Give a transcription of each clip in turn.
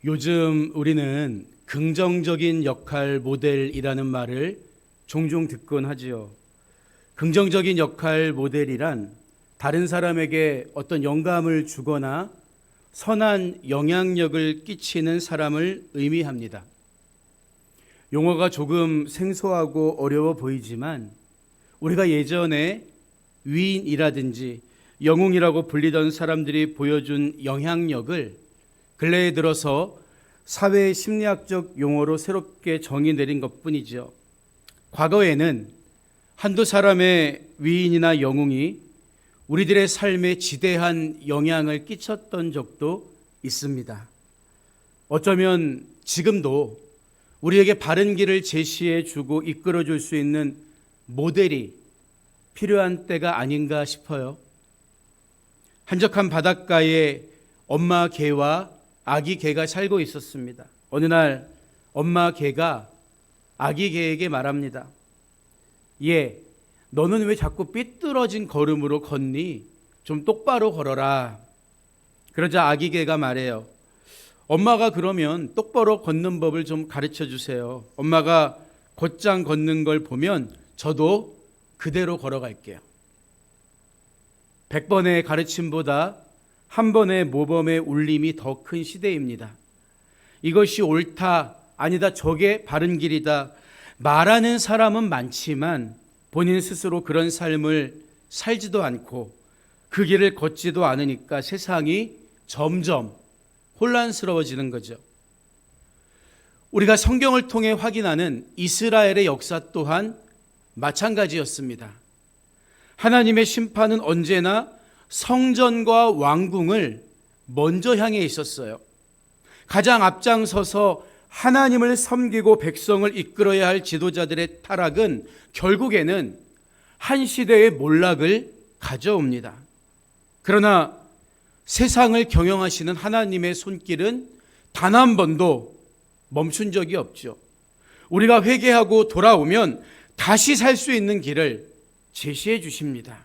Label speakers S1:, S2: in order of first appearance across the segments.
S1: 요즘 우리는 긍정적인 역할 모델이라는 말을 종종 듣곤 하지요. 긍정적인 역할 모델이란 다른 사람에게 어떤 영감을 주거나 선한 영향력을 끼치는 사람을 의미합니다. 용어가 조금 생소하고 어려워 보이지만 우리가 예전에 위인이라든지 영웅이라고 불리던 사람들이 보여준 영향력을 근래에 들어서 사회 심리학적 용어로 새롭게 정의 내린 것뿐이죠. 과거에는 한두 사람의 위인이나 영웅이 우리들의 삶에 지대한 영향을 끼쳤던 적도 있습니다. 어쩌면 지금도 우리에게 바른 길을 제시해 주고 이끌어 줄 수 있는 모델이 필요한 때가 아닌가 싶어요. 한적한 바닷가에 엄마 개와 아기 개가 살고 있었습니다. 어느 날 엄마 개가 아기 개에게 말합니다. 얘, 너는 왜 자꾸 삐뚤어진 걸음으로 걷니? 좀 똑바로 걸어라. 그러자 아기 개가 말해요. 엄마가 그러면 똑바로 걷는 법을 좀 가르쳐 주세요. 엄마가 곧장 걷는 걸 보면 저도 그대로 걸어갈게요. 100번의 가르침보다 한 번의 모범의 울림이 더 큰 시대입니다. 이것이 옳다, 아니다, 저게 바른 길이다 말하는 사람은 많지만 본인 스스로 그런 삶을 살지도 않고 그 길을 걷지도 않으니까 세상이 점점 혼란스러워지는 거죠. 우리가 성경을 통해 확인하는 이스라엘의 역사 또한 마찬가지였습니다. 하나님의 심판은 언제나 성전과 왕궁을 먼저 향해 있었어요. 가장 앞장서서 하나님을 섬기고 백성을 이끌어야 할 지도자들의 타락은 결국에는 한 시대의 몰락을 가져옵니다. 그러나 세상을 경영하시는 하나님의 손길은 단 한 번도 멈춘 적이 없죠. 우리가 회개하고 돌아오면 다시 살 수 있는 길을 제시해 주십니다.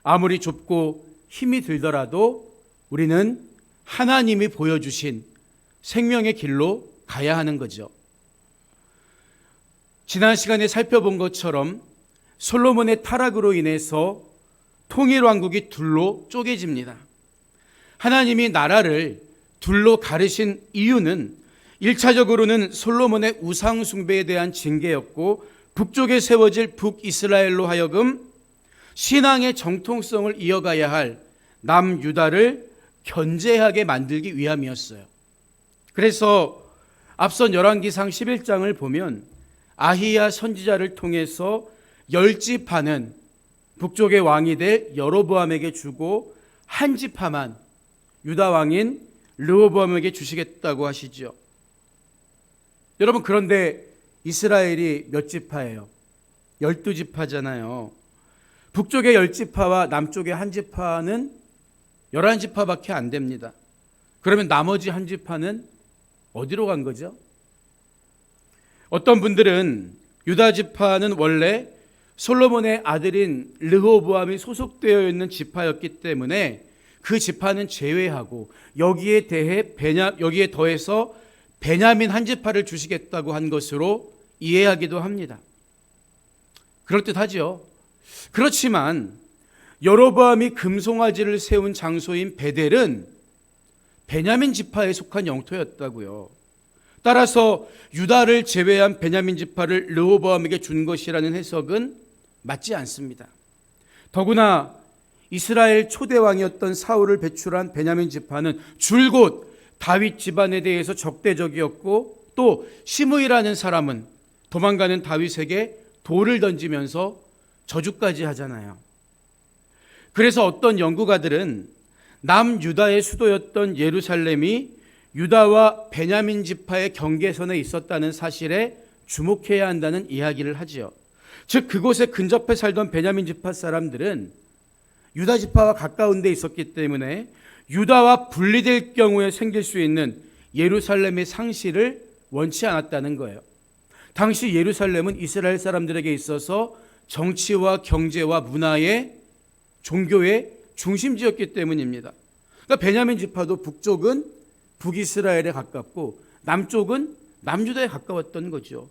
S1: 아무리 좁고 힘이 들더라도 우리는 하나님이 보여주신 생명의 길로 가야 하는 거죠. 지난 시간에 살펴본 것처럼 솔로몬의 타락으로 인해서 통일왕국이 둘로 쪼개집니다. 하나님이 나라를 둘로 가르신 이유는 1차적으로는 솔로몬의 우상 숭배에 대한 징계였고 북쪽에 세워질 북이스라엘로 하여금 신앙의 정통성을 이어가야 할 남유다를 견제하게 만들기 위함이었어요. 그래서 앞선 열왕기상 11장을 보면 아히야 선지자를 통해서 10지파는 북쪽의 왕이 될 여로보암에게 주고 한 지파만 유다 왕인 르호보암에게 주시겠다고 하시죠. 여러분, 그런데 이스라엘이 몇 지파예요? 12지파잖아요. 북쪽의 10지파와 남쪽의 한 지파는 11지파밖에 안 됩니다. 그러면 나머지 한 지파는 어디로 간 거죠? 어떤 분들은 유다 지파는 원래 솔로몬의 아들인 르호보암이 소속되어 있는 지파였기 때문에 그 지파는 제외하고 여기에 더해서 베냐민 한 지파를 주시겠다고 한 것으로 이해하기도 합니다. 그럴듯하죠. 그렇지만 여로보암이 금송아지를 세운 장소인 베델은 베냐민 지파에 속한 영토였다고요. 따라서 유다를 제외한 베냐민 지파를 르호보암에게 준 것이라는 해석은 맞지 않습니다. 더구나 이스라엘 초대왕이었던 사울을 배출한 베냐민 지파는 줄곧 다윗 집안에 대해서 적대적이었고 또 시므이라는 사람은 도망가는 다윗에게 돌을 던지면서 저주까지 하잖아요. 그래서 어떤 연구가들은 남유다의 수도였던 예루살렘이 유다와 베냐민 지파의 경계선에 있었다는 사실에 주목해야 한다는 이야기를 하지요. 즉 그곳에 근접해 살던 베냐민 지파 사람들은 유다 지파와 가까운 데 있었기 때문에 유다와 분리될 경우에 생길 수 있는 예루살렘의 상실을 원치 않았다는 거예요. 당시 예루살렘은 이스라엘 사람들에게 있어서 정치와 경제와 문화의 종교의 중심지였기 때문입니다. 그러니까 베냐민 지파도 북쪽은 북이스라엘에 가깝고 남쪽은 남유다에 가까웠던 거죠.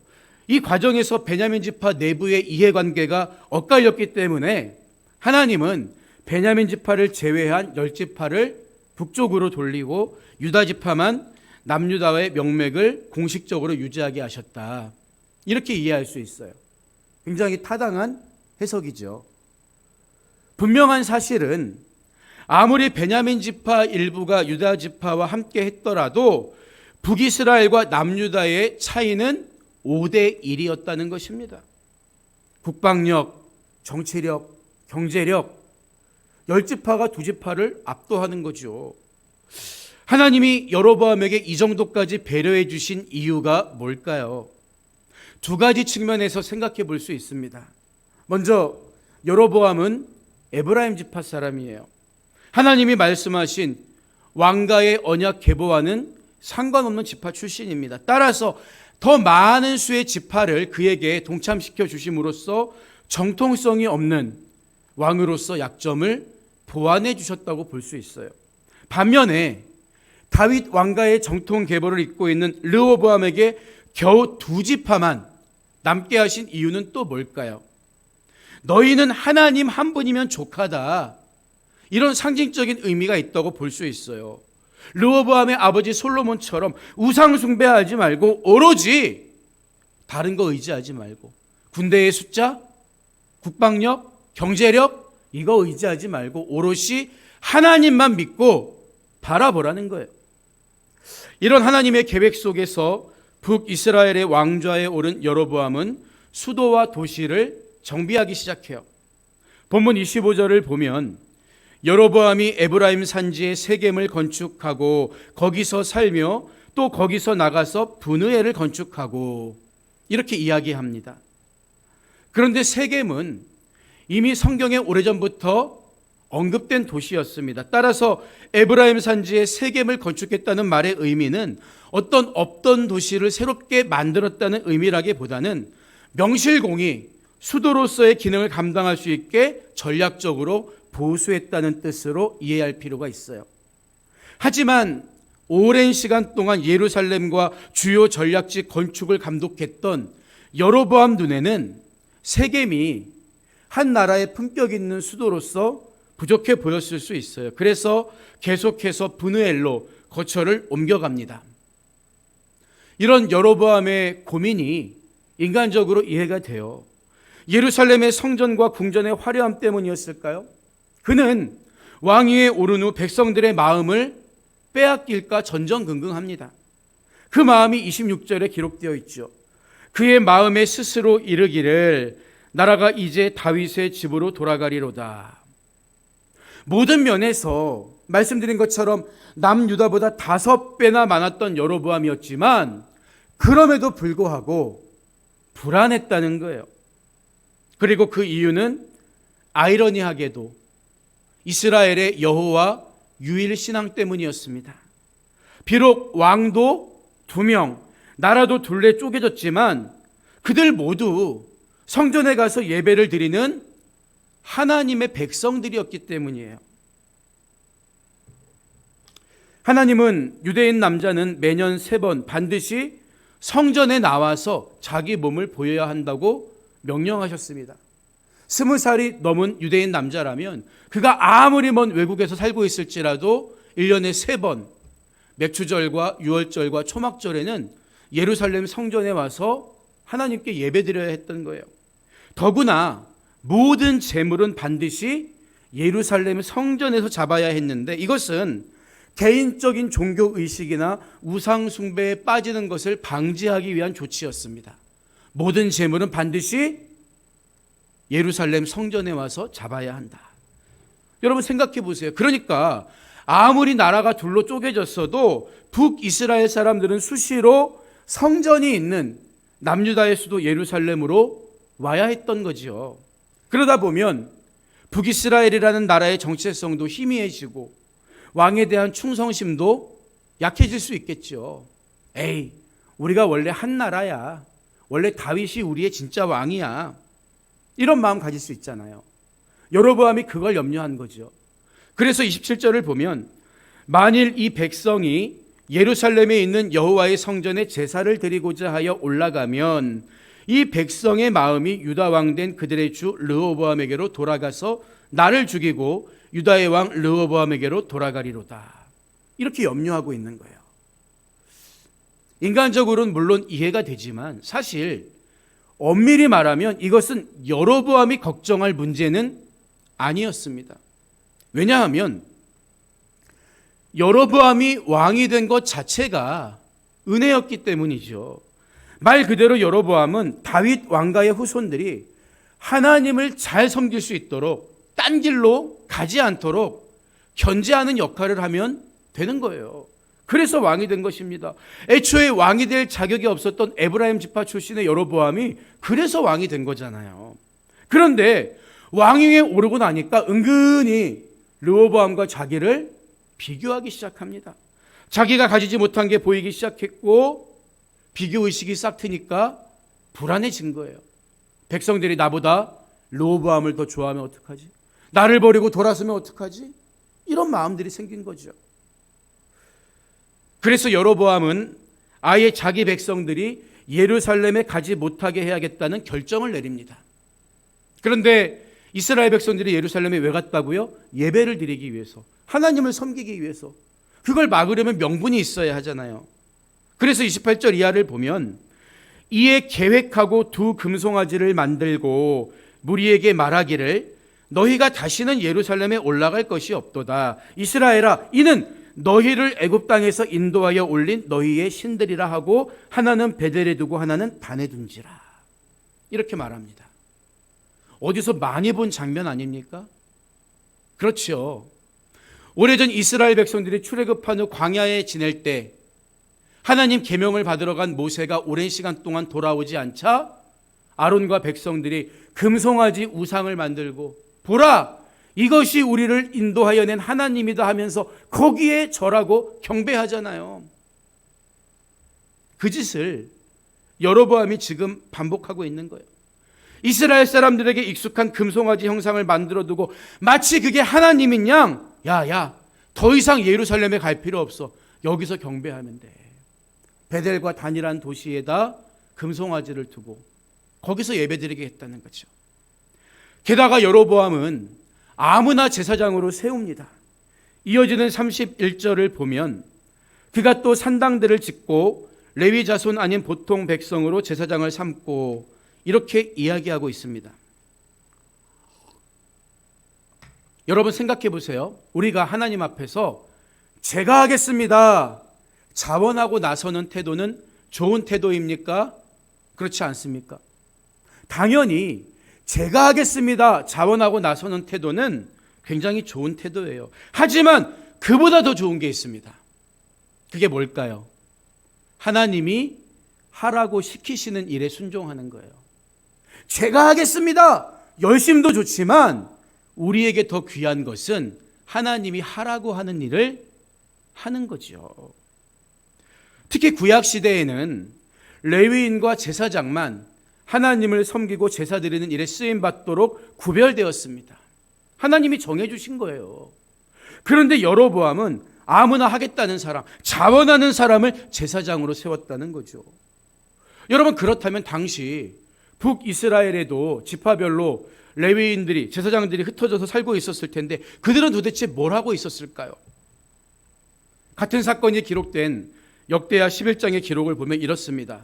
S1: 이 과정에서 베냐민 지파 내부의 이해관계가 엇갈렸기 때문에 하나님은 베냐민 지파를 제외한 10지파를 북쪽으로 돌리고 유다 지파만 남유다의 명맥을 공식적으로 유지하게 하셨다. 이렇게 이해할 수 있어요. 굉장히 타당한 해석이죠. 분명한 사실은 아무리 베냐민 지파 일부가 유다 지파와 함께 했더라도 북이스라엘과 남유다의 차이는 5대 1이었다는 것입니다. 국방력, 정치력, 경제력, 10지파가 2지파를 압도하는 거죠. 하나님이 여로보암에게 이 정도까지 배려해 주신 이유가 뭘까요? 두 가지 측면에서 생각해 볼 수 있습니다. 먼저 여로보암은 에브라임 지파 사람이에요. 하나님이 말씀하신 왕가의 언약 계보와는 상관없는 지파 출신입니다. 따라서 더 많은 수의 지파를 그에게 동참시켜 주심으로써 정통성이 없는 왕으로서 약점을 보완해 주셨다고 볼 수 있어요. 반면에 다윗 왕가의 정통 계보를 잇고 있는 르호보암에게 겨우 2지파만 남게 하신 이유는 또 뭘까요? 너희는 하나님 한 분이면 족하다. 이런 상징적인 의미가 있다고 볼 수 있어요. 르호보암의 아버지 솔로몬처럼 우상 숭배하지 말고 오로지 다른 거 의지하지 말고 군대의 숫자, 국방력, 경제력 이거 의지하지 말고 오롯이 하나님만 믿고 바라보라는 거예요. 이런 하나님의 계획 속에서 북이스라엘의 왕좌에 오른 여로보암은 수도와 도시를 정비하기 시작해요. 본문 25절을 보면 여로보암이 에브라임 산지에 세겜을 건축하고 거기서 살며 또 거기서 나가서 브느엘을 건축하고 이렇게 이야기합니다. 그런데 세겜은 이미 성경에 오래전부터 언급된 도시였습니다. 따라서 에브라임 산지에 세겜을 건축했다는 말의 의미는 어떤 없던 도시를 새롭게 만들었다는 의미라기보다는 명실공히 수도로서의 기능을 감당할 수 있게 전략적으로 보수했다는 뜻으로 이해할 필요가 있어요. 하지만 오랜 시간 동안 예루살렘과 주요 전략지 건축을 감독했던 여로보암 눈에는 세겜이 한 나라의 품격 있는 수도로서 부족해 보였을 수 있어요. 그래서 계속해서 브느엘로 거처를 옮겨갑니다. 이런 여로보암의 고민이 인간적으로 이해가 돼요. 예루살렘의 성전과 궁전의 화려함 때문이었을까요? 그는 왕위에 오른 후 백성들의 마음을 빼앗길까 전전긍긍합니다. 그 마음이 26절에 기록되어 있죠. 그의 마음에 스스로 이르기를 나라가 이제 다윗의 집으로 돌아가리로다. 모든 면에서 말씀드린 것처럼 남유다보다 5배나 많았던 여로보암이었지만 그럼에도 불구하고 불안했다는 거예요. 그리고 그 이유는 아이러니하게도 이스라엘의 여호와 유일 신앙 때문이었습니다. 비록 왕도 2명, 나라도 둘레 쪼개졌지만 그들 모두 성전에 가서 예배를 드리는 하나님의 백성들이었기 때문이에요. 하나님은 유대인 남자는 매년 3번 반드시 성전에 나와서 자기 몸을 보여야 한다고 명령하셨습니다. 20살이 넘은 유대인 남자라면 그가 아무리 먼 외국에서 살고 있을지라도 1년에 3번 맥추절과 유월절과 초막절에는 예루살렘 성전에 와서 하나님께 예배드려야 했던 거예요. 더구나 모든 제물은 반드시 예루살렘 성전에서 잡아야 했는데 이것은 개인적인 종교의식이나 우상숭배에 빠지는 것을 방지하기 위한 조치였습니다. 모든 제물은 반드시 예루살렘 성전에 와서 잡아야 한다. 여러분 생각해 보세요. 그러니까 아무리 나라가 둘로 쪼개졌어도 북이스라엘 사람들은 수시로 성전이 있는 남유다의 수도 예루살렘으로 와야 했던 거지요. 그러다 보면 북이스라엘이라는 나라의 정체성도 희미해지고 왕에 대한 충성심도 약해질 수 있겠죠. 에이, 우리가 원래 한 나라야. 원래 다윗이 우리의 진짜 왕이야. 이런 마음 가질 수 있잖아요. 여로보암이 그걸 염려한 거죠. 그래서 27절을 보면 만일 이 백성이 예루살렘에 있는 여호와의 성전에 제사를 드리고자 하여 올라가면 이 백성의 마음이 유다 왕 된 그들의 주 르호보암에게로 돌아가서 나를 죽이고 유다의 왕 르호보암에게로 돌아가리로다. 이렇게 염려하고 있는 거예요. 인간적으로는 물론 이해가 되지만 사실 엄밀히 말하면 이것은 여로보암이 걱정할 문제는 아니었습니다. 왜냐하면 여로보암이 왕이 된 것 자체가 은혜였기 때문이죠. 말 그대로 여로보암은 다윗 왕가의 후손들이 하나님을 잘 섬길 수 있도록 딴 길로 가지 않도록 견제하는 역할을 하면 되는 거예요. 그래서 왕이 된 것입니다. 애초에 왕이 될 자격이 없었던 에브라임 지파 출신의 여로보암이 그래서 왕이 된 거잖아요. 그런데 왕위에 오르고 나니까 은근히 르호보암과 자기를 비교하기 시작합니다. 자기가 가지지 못한 게 보이기 시작했고 비교의식이 싹 트니까 불안해진 거예요. 백성들이 나보다 르호보암을 더 좋아하면 어떡하지? 나를 버리고 돌아서면 어떡하지? 이런 마음들이 생긴 거죠. 그래서 여로보암은 아예 자기 백성들이 예루살렘에 가지 못하게 해야겠다는 결정을 내립니다. 그런데 이스라엘 백성들이 예루살렘에 왜 갔다고요? 예배를 드리기 위해서, 하나님을 섬기기 위해서. 그걸 막으려면 명분이 있어야 하잖아요. 그래서 28절 이하를 보면 이에 계획하고 두 금송아지를 만들고 무리에게 말하기를 너희가 다시는 예루살렘에 올라갈 것이 없도다. 이스라엘아, 이는 너희를 애굽 땅에서 인도하여 올린 너희의 신들이라 하고 하나는 베델에 두고 하나는 단에 둔지라. 이렇게 말합니다. 어디서 많이 본 장면 아닙니까? 그렇죠. 오래전 이스라엘 백성들이 출애굽한 후 광야에 지낼 때 하나님 계명을 받으러 간 모세가 오랜 시간 동안 돌아오지 않자 아론과 백성들이 금송아지 우상을 만들고 보라, 이것이 우리를 인도하여 낸 하나님이다 하면서 거기에 절하고 경배하잖아요. 그 짓을 여로보암이 지금 반복하고 있는 거예요. 이스라엘 사람들에게 익숙한 금송아지 형상을 만들어 두고 마치 그게 하나님인 양, 야, 더 이상 예루살렘에 갈 필요 없어. 여기서 경배하면 돼. 베델과 단이란 도시에다 금송아지를 두고 거기서 예배드리게 했다는 거죠. 게다가 여로보암은 아무나 제사장으로 세웁니다. 이어지는 31절을 보면 그가 또 산당들을 짓고 레위 자손 아닌 보통 백성으로 제사장을 삼고 이렇게 이야기하고 있습니다. 여러분 생각해 보세요. 우리가 하나님 앞에서 제가 하겠습니다 자원하고 나서는 태도는 좋은 태도입니까? 그렇지 않습니까? 당연히 제가 하겠습니다 자원하고 나서는 태도는 굉장히 좋은 태도예요. 하지만 그보다 더 좋은 게 있습니다. 그게 뭘까요? 하나님이 하라고 시키시는 일에 순종하는 거예요. 제가 하겠습니다 열심도 좋지만 우리에게 더 귀한 것은 하나님이 하라고 하는 일을 하는 거죠. 특히 구약 시대에는 레위인과 제사장만 하나님을 섬기고 제사 드리는 일에 쓰임 받도록 구별되었습니다. 하나님이 정해 주신 거예요. 그런데 여로보암은 아무나 하겠다는 사람, 자원하는 사람을 제사장으로 세웠다는 거죠. 여러분 그렇다면 당시 북이스라엘에도 지파별로 레위인들이, 제사장들이 흩어져서 살고 있었을 텐데 그들은 도대체 뭘 하고 있었을까요? 같은 사건이 기록된 역대하 11장의 기록을 보면 이렇습니다.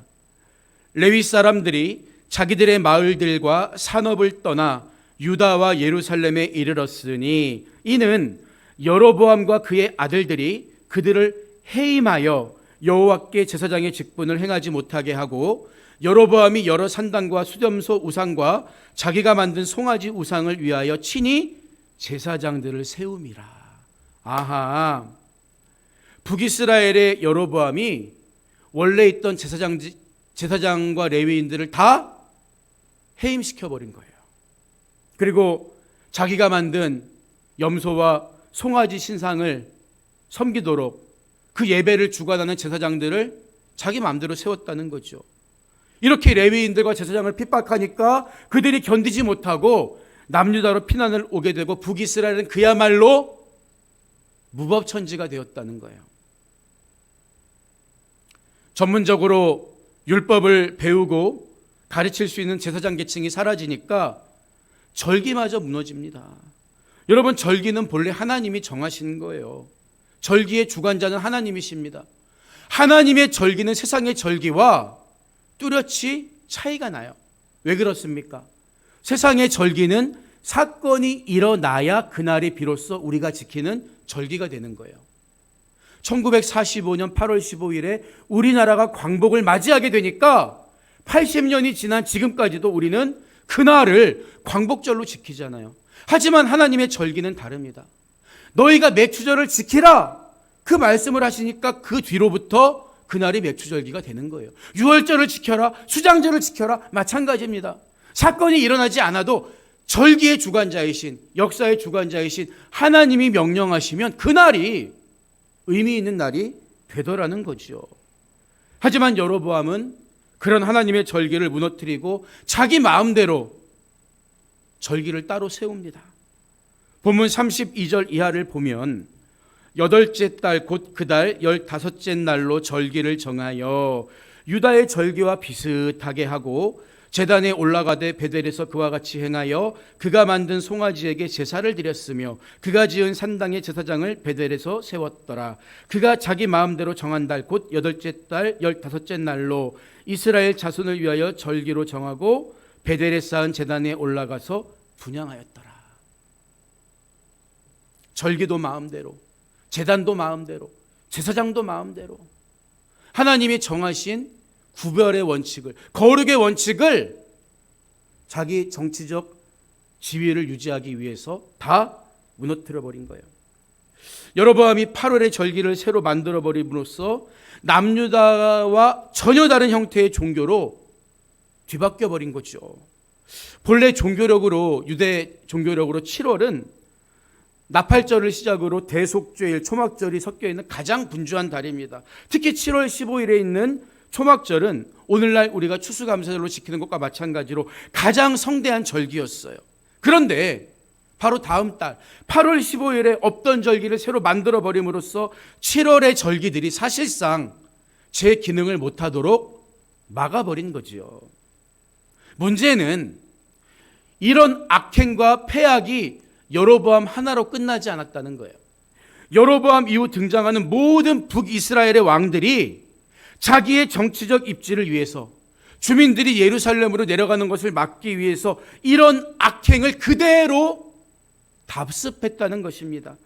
S1: 레위 사람들이 자기들의 마을들과 산업을 떠나 유다와 예루살렘에 이르렀으니 이는 여로보암과 그의 아들들이 그들을 해임하여 여호와께 제사장의 직분을 행하지 못하게 하고 여로보암이 여러 산당과 수렴소 우상과 자기가 만든 송아지 우상을 위하여 친히 제사장들을 세움이라. 아하, 북이스라엘의 여로보암이 원래 있던 제사장과 레위인들을 다 해임시켜버린 거예요. 그리고 자기가 만든 염소와 송아지 신상을 섬기도록 그 예배를 주관하는 제사장들을 자기 마음대로 세웠다는 거죠. 이렇게 레위인들과 제사장을 핍박하니까 그들이 견디지 못하고 남유다로 피난을 오게 되고 북이스라엘은 그야말로 무법천지가 되었다는 거예요. 전문적으로 율법을 배우고 가르칠 수 있는 제사장 계층이 사라지니까 절기마저 무너집니다. 여러분, 절기는 본래 하나님이 정하신 거예요. 절기의 주관자는 하나님이십니다. 하나님의 절기는 세상의 절기와 뚜렷이 차이가 나요. 왜 그렇습니까? 세상의 절기는 사건이 일어나야 그날이 비로소 우리가 지키는 절기가 되는 거예요. 1945년 8월 15일에 우리나라가 광복을 맞이하게 되니까 80년이 지난 지금까지도 우리는 그날을 광복절로 지키잖아요. 하지만 하나님의 절기는 다릅니다. 너희가 맥추절을 지키라, 그 말씀을 하시니까 그 뒤로부터 그날이 맥추절기가 되는 거예요. 유월절을 지켜라, 수장절을 지켜라, 마찬가지입니다. 사건이 일어나지 않아도 절기의 주관자이신, 역사의 주관자이신 하나님이 명령하시면 그날이 의미 있는 날이 되더라는 거죠. 하지만 여로보암은 그런 하나님의 절기를 무너뜨리고 자기 마음대로 절기를 따로 세웁니다. 본문 32절 이하를 보면 여덟째 달 곧 그 달 15째 날로 절기를 정하여 유다의 절기와 비슷하게 하고 제단에 올라가되 베델에서 그와 같이 행하여 그가 만든 송아지에게 제사를 드렸으며 그가 지은 산당의 제사장을 베델에서 세웠더라. 그가 자기 마음대로 정한 달 곧 여덟째 달 15째 날로 이스라엘 자손을 위하여 절기로 정하고 베델에 쌓은 제단에 올라가서 분향하였더라. 절기도 마음대로, 제단도 마음대로, 제사장도 마음대로 하나님이 정하신 구별의 원칙을, 거룩의 원칙을 자기 정치적 지위를 유지하기 위해서 다 무너뜨려 버린 거예요. 여로보암이 8월의 절기를 새로 만들어 버림으로써 남유다와 전혀 다른 형태의 종교로 뒤바뀌어 버린 거죠. 본래 종교력으로, 유대 종교력으로 7월은 나팔절을 시작으로 대속죄일, 초막절이 섞여 있는 가장 분주한 달입니다. 특히 7월 15일에 있는 초막절은 오늘날 우리가 추수감사절로 지키는 것과 마찬가지로 가장 성대한 절기였어요. 그런데 바로 다음 달 8월 15일에 없던 절기를 새로 만들어 버림으로써 7월의 절기들이 사실상 제 기능을 못하도록 막아버린 거지요. 문제는 이런 악행과 패악이 여로보암 하나로 끝나지 않았다는 거예요. 여로보암 이후 등장하는 모든 북이스라엘의 왕들이 자기의 정치적 입지를 위해서, 주민들이 예루살렘으로 내려가는 것을 막기 위해서 이런 악행을 그대로 답습했다는 것입니다.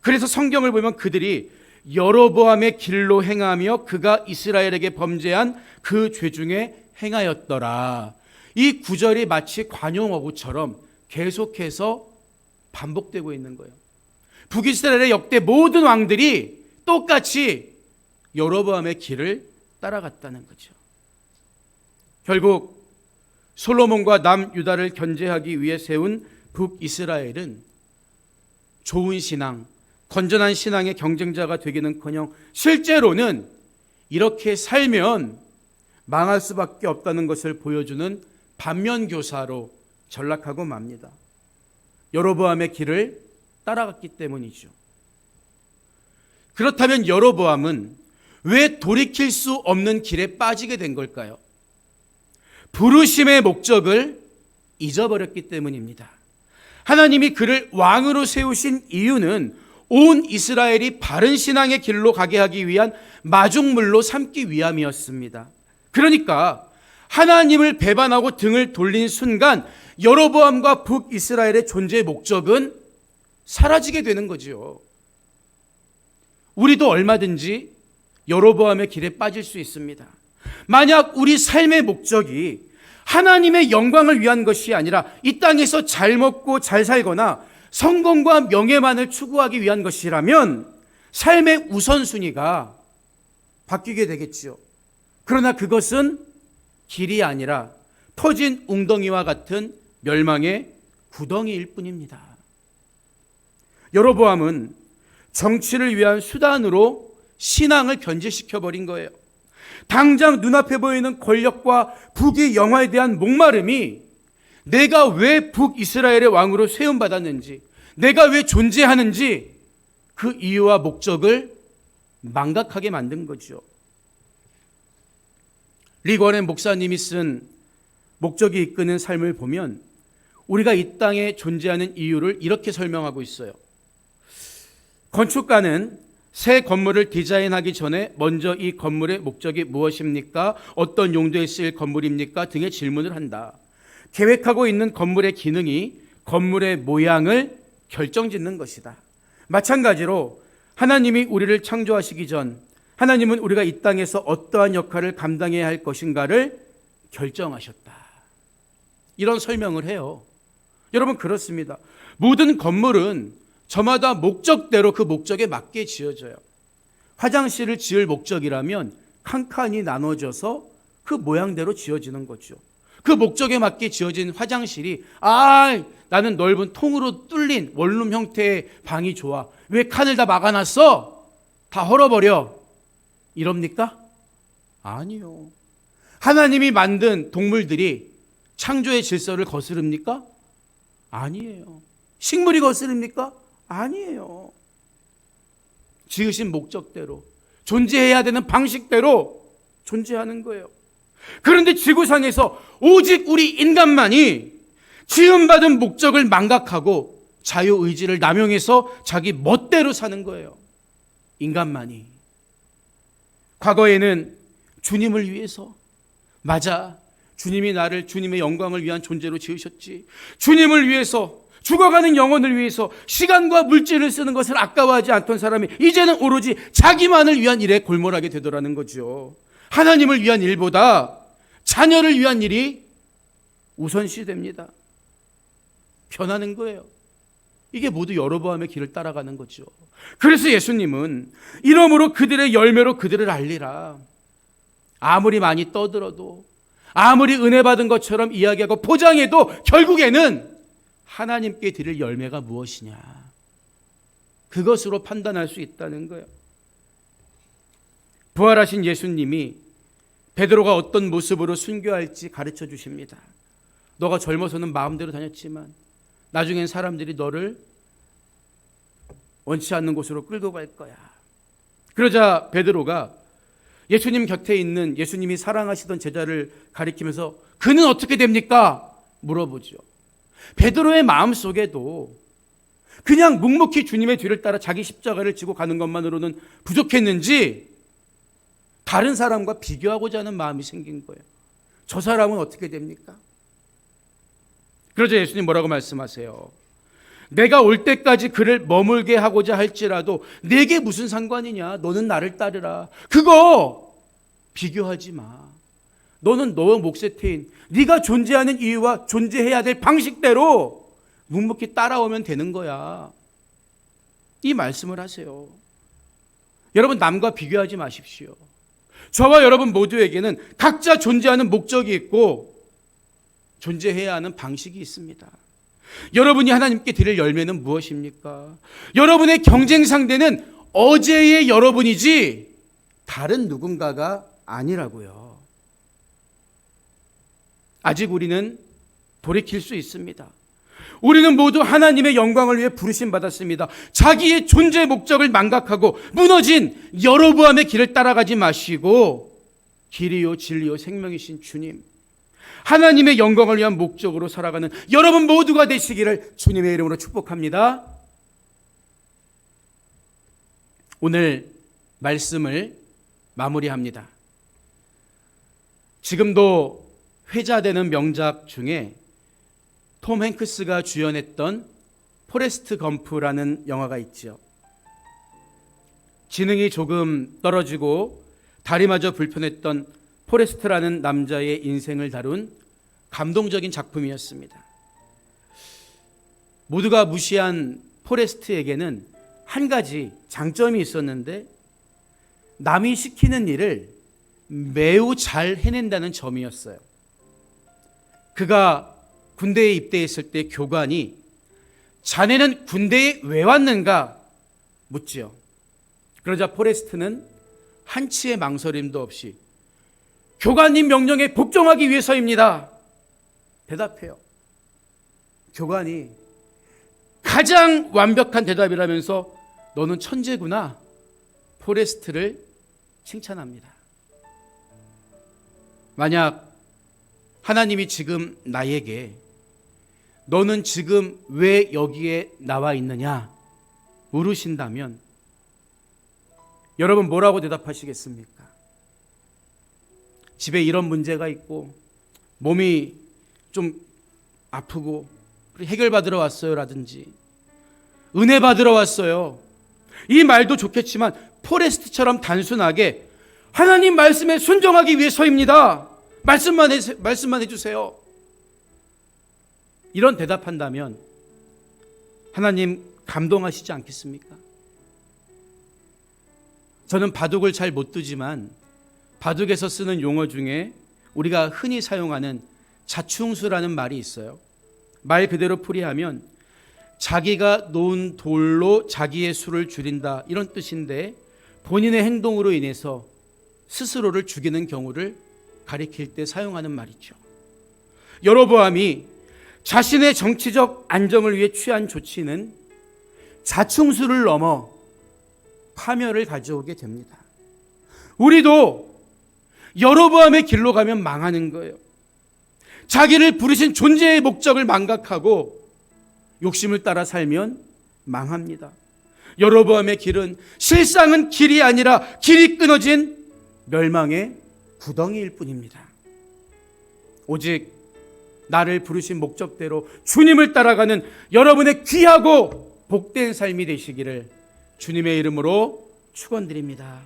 S1: 그래서 성경을 보면 그들이 여로보암의 길로 행하며 그가 이스라엘에게 범죄한 그 죄 중에 행하였더라. 이 구절이 마치 관용어구처럼 계속해서 반복되고 있는 거예요. 북이스라엘의 역대 모든 왕들이 똑같이 여로보암의 길을 따라갔다는 거죠. 결국 솔로몬과 남유다를 견제하기 위해 세운 북이스라엘은 좋은 신앙, 건전한 신앙의 경쟁자가 되기는커녕 실제로는 이렇게 살면 망할 수밖에 없다는 것을 보여주는 반면교사로 전락하고 맙니다. 여로보암의 길을 따라갔기 때문이죠. 그렇다면 여로보암은 왜 돌이킬 수 없는 길에 빠지게 된 걸까요? 부르심의 목적을 잊어버렸기 때문입니다. 하나님이 그를 왕으로 세우신 이유는 온 이스라엘이 바른 신앙의 길로 가게 하기 위한 마중물로 삼기 위함이었습니다. 그러니까 하나님을 배반하고 등을 돌린 순간 여로보암과 북이스라엘의 존재의 목적은 사라지게 되는 거지요. 우리도 얼마든지 여로보암의 길에 빠질 수 있습니다. 만약 우리 삶의 목적이 하나님의 영광을 위한 것이 아니라 이 땅에서 잘 먹고 잘 살거나 성공과 명예만을 추구하기 위한 것이라면 삶의 우선순위가 바뀌게 되겠지요. 그러나 그것은 길이 아니라 터진 웅덩이와 같은 멸망의 구덩이일 뿐입니다. 여로보암은 정치를 위한 수단으로 신앙을 변질시켜버린 거예요. 당장 눈앞에 보이는 권력과 북이 영화에 대한 목마름이 내가 왜 북이스라엘의 왕으로 세움받았는지, 내가 왜 존재하는지 그 이유와 목적을 망각하게 만든 거죠. 리거넨 목사님이 쓴 목적이 이끄는 삶을 보면 우리가 이 땅에 존재하는 이유를 이렇게 설명하고 있어요. 건축가는 새 건물을 디자인하기 전에 먼저 이 건물의 목적이 무엇입니까? 어떤 용도에 쓰일 건물입니까? 등의 질문을 한다. 계획하고 있는 건물의 기능이 건물의 모양을 결정짓는 것이다. 마찬가지로 하나님이 우리를 창조하시기 전 하나님은 우리가 이 땅에서 어떠한 역할을 감당해야 할 것인가를 결정하셨다. 이런 설명을 해요. 여러분, 그렇습니다. 모든 건물은 저마다 목적대로 그 목적에 맞게 지어져요. 화장실을 지을 목적이라면 칸칸이 나눠져서 그 모양대로 지어지는 거죠. 그 목적에 맞게 지어진 화장실이 나는 넓은 통으로 뚫린 원룸 형태의 방이 좋아. 왜 칸을 다 막아놨어? 다 헐어버려. 이럽니까? 아니요. 하나님이 만든 동물들이 창조의 질서를 거스릅니까? 아니에요. 식물이 거스릅니까? 아니에요. 지으신 목적대로, 존재해야 되는 방식대로 존재하는 거예요. 그런데 지구상에서 오직 우리 인간만이 지음받은 목적을 망각하고 자유의지를 남용해서 자기 멋대로 사는 거예요. 인간만이. 과거에는 주님을 위해서, 맞아, 주님이 나를 주님의 영광을 위한 존재로 지으셨지. 주님을 위해서, 죽어가는 영혼을 위해서 시간과 물질을 쓰는 것을 아까워하지 않던 사람이 이제는 오로지 자기만을 위한 일에 골몰하게 되더라는 거죠. 하나님을 위한 일보다 자녀를 위한 일이 우선시 됩니다. 변하는 거예요. 이게 모두 여로보암의 길을 따라가는 거죠. 그래서 예수님은 이러므로 그들의 열매로 그들을 알리라. 아무리 많이 떠들어도, 아무리 은혜 받은 것처럼 이야기하고 포장해도 결국에는 하나님께 드릴 열매가 무엇이냐, 그것으로 판단할 수 있다는 거예요. 부활하신 예수님이 베드로가 어떤 모습으로 순교할지 가르쳐 주십니다. 너가 젊어서는 마음대로 다녔지만 나중엔 사람들이 너를 원치 않는 곳으로 끌고 갈 거야. 그러자 베드로가 예수님 곁에 있는 예수님이 사랑하시던 제자를 가리키면서 그는 어떻게 됩니까? 물어보죠. 베드로의 마음속에도 그냥 묵묵히 주님의 뒤를 따라 자기 십자가를 지고 가는 것만으로는 부족했는지 다른 사람과 비교하고자 하는 마음이 생긴 거예요. 저 사람은 어떻게 됩니까? 그러자 예수님 뭐라고 말씀하세요? 내가 올 때까지 그를 머물게 하고자 할지라도 내게 무슨 상관이냐? 너는 나를 따르라. 그거 비교하지 마. 너는 너의 몫의 태인, 네가 존재하는 이유와 존재해야 될 방식대로 묵묵히 따라오면 되는 거야. 이 말씀을 하세요. 여러분, 남과 비교하지 마십시오. 저와 여러분 모두에게는 각자 존재하는 목적이 있고 존재해야 하는 방식이 있습니다. 여러분이 하나님께 드릴 열매는 무엇입니까? 여러분의 경쟁 상대는 어제의 여러분이지 다른 누군가가 아니라고요. 아직 우리는 돌이킬 수 있습니다. 우리는 모두 하나님의 영광을 위해 부르심 받았습니다. 자기의 존재 목적을 망각하고 무너진 여로보암의 길을 따라가지 마시고 길이요 진리요 생명이신 주님, 하나님의 영광을 위한 목적으로 살아가는 여러분 모두가 되시기를 주님의 이름으로 축복합니다. 오늘 말씀을 마무리합니다. 지금도 회자되는 명작 중에 톰 행크스가 주연했던 포레스트 검프라는 영화가 있죠. 지능이 조금 떨어지고 다리마저 불편했던 포레스트라는 남자의 인생을 다룬 감동적인 작품이었습니다. 모두가 무시한 포레스트에게는 한 가지 장점이 있었는데 남이 시키는 일을 매우 잘 해낸다는 점이었어요. 그가 군대에 입대했을 때 교관이 자네는 군대에 왜 왔는가 묻지요. 그러자 포레스트는 한치의 망설임도 없이 교관님 명령에 복종하기 위해서입니다 대답해요. 교관이 가장 완벽한 대답이라면서 너는 천재구나 포레스트를 칭찬합니다. 만약 하나님이 지금 나에게 너는 지금 왜 여기에 나와 있느냐 물으신다면 여러분 뭐라고 대답하시겠습니까? 집에 이런 문제가 있고 몸이 좀 아프고 해결받으러 왔어요 라든지 은혜 받으러 왔어요. 이 말도 좋겠지만 포레스트처럼 단순하게 하나님 말씀에 순종하기 위해서입니다. 말씀만 해주세요. 이런 대답한다면 하나님 감동하시지 않겠습니까? 저는 바둑을 잘 못 두지만 바둑에서 쓰는 용어 중에 우리가 흔히 사용하는 자충수라는 말이 있어요. 말 그대로 풀이하면 자기가 놓은 돌로 자기의 수를 줄인다 이런 뜻인데 본인의 행동으로 인해서 스스로를 죽이는 경우를 가리킬 때 사용하는 말이죠. 여로보암이 자신의 정치적 안정을 위해 취한 조치는 자충수를 넘어 파멸을 가져오게 됩니다. 우리도 여로보암의 길로 가면 망하는 거예요. 자기를 부르신 존재의 목적을 망각하고 욕심을 따라 살면 망합니다. 여로보암의 길은 실상은 길이 아니라 길이 끊어진 멸망의 구덩이일 뿐입니다. 오직 나를 부르신 목적대로 주님을 따라가는 여러분의 귀하고 복된 삶이 되시기를 주님의 이름으로 축원드립니다.